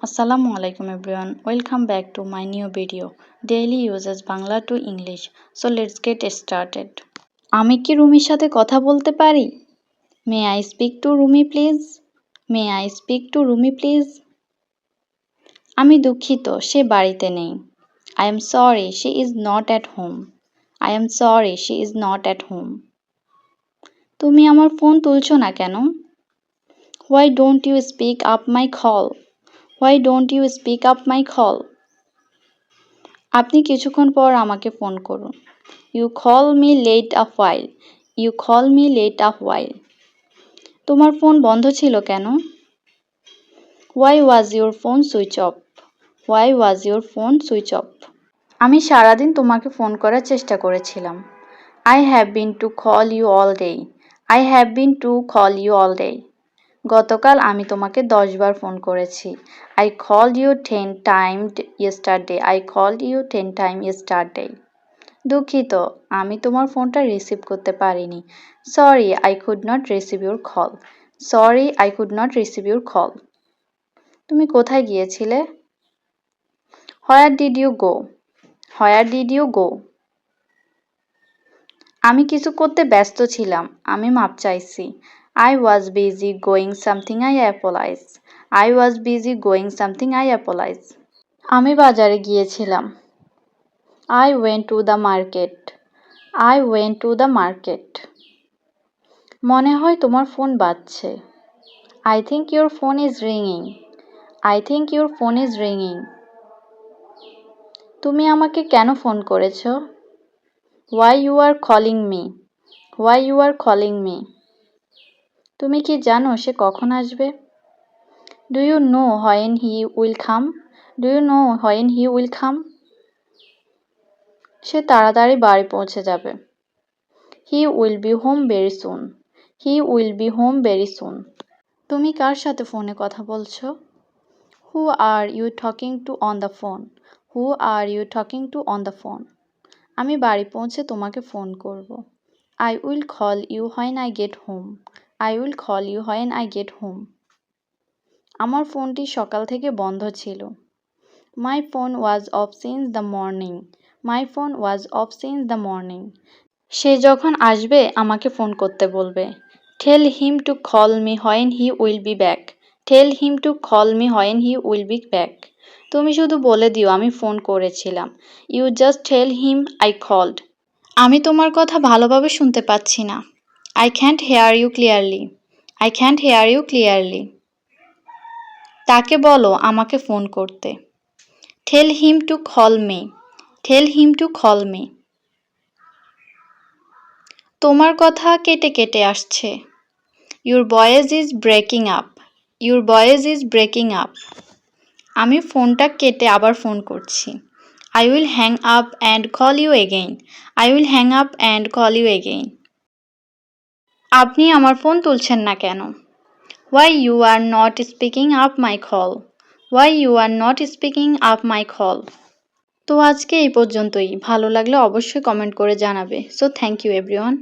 Assalamualaikum everyone. Welcome back to my new video. Daily uses Bangla to English. So let's get started. আমি কি রুমির সাথে কথা বলতে পারি? May I speak to Rumi please? May I speak to Rumi please? আমি দুঃখিত সে বাড়িতে নেই। I am sorry she is not at home. I am sorry she is not at home. তুমি আমার ফোন তুলছো না কেন? Why don't you speak up my call? Why don't you speak up my call? আপনি কিছুক্ষণ পর আমাকে phone করুন। You call me late a while. You call me late a while. তোমার ফোন বন্ধ ছিল কেন? Why was your phone switch off? Why was your phone switch off? আমি সারাদিন তোমাকে ফোন করার চেষ্টা করেছিলাম। I have been to call you all day. I have been to call you all day. গতকাল আমি তোমাকে 10 বার ফোন করেছি। I called you 10 times yesterday. I called you 10 times yesterday. দুঃখিত আমি তোমার ফোনটা রিসিভ করতে পারিনি। Sorry, I could not receive your call. Sorry, I could not receive your call. তুমি কোথায় গিয়েছিলে? Where did you go? Where did you go? আমি কিছু করতে ব্যস্ত ছিলাম। আমি মাপ চাইছি। I was busy going something. I apologize. I was busy going something. I apologize. আমি বাজারে গিয়েছিলাম। I went to the market. I went to the market. মনে হয় তোমার ফোন বাজছে। I think your phone is ringing. I think your phone is ringing. তুমি আমাকে কেন ফোন করেছো? Why you are calling me? Why you are calling me? তুমি কি জানো সে কখন আসবে? Do you know when he will come? Do you know when he will come? সে তাড়াতাড়ি বাড়ি পৌঁছে যাবে। He will be home very soon. He will be home very soon. তুমি কার সাথে ফোনে কথা বলছো? Who are you talking to on the phone? Who are you talking to on the phone? আমি বাড়ি পৌঁছে তোমাকে ফোন করব। I will call you when I get home. I will call you when I get home. আমার ফোনটি সকাল থেকে বন্ধ ছিল। My phone was off since the morning. My phone was off since the morning. সে যখন আসবে আমাকে ফোন করতে বলবে। Tell him to call me when he will be back. Tell him to call me when he will be back. তুমি শুধু বলে দিও আমি ফোন করেছিলাম। You just tell him I called. আমি তোমার কথা ভালোভাবে শুনতে পাচ্ছি না। I can't hear you clearly. I can't hear you clearly. তাকে বলো আমাকে ফোন করতে। Tell him to call me. Tell him to call me. তোমার কথা কেটে কেটে আসছে। Your voice is breaking up. Your voice is breaking up. আমি ফোনটা কেটে আবার ফোন করছি। I will hang up and call you again. I will hang up and call you again. আপনি আমার ফোন তুলছেন না কেন? Why you are not speaking up my call? Why you are not speaking up my call? তো আজকে এই পর্যন্তই। ভালো লাগলে অবশ্যই কমেন্ট করে জানাবে। So thank you everyone.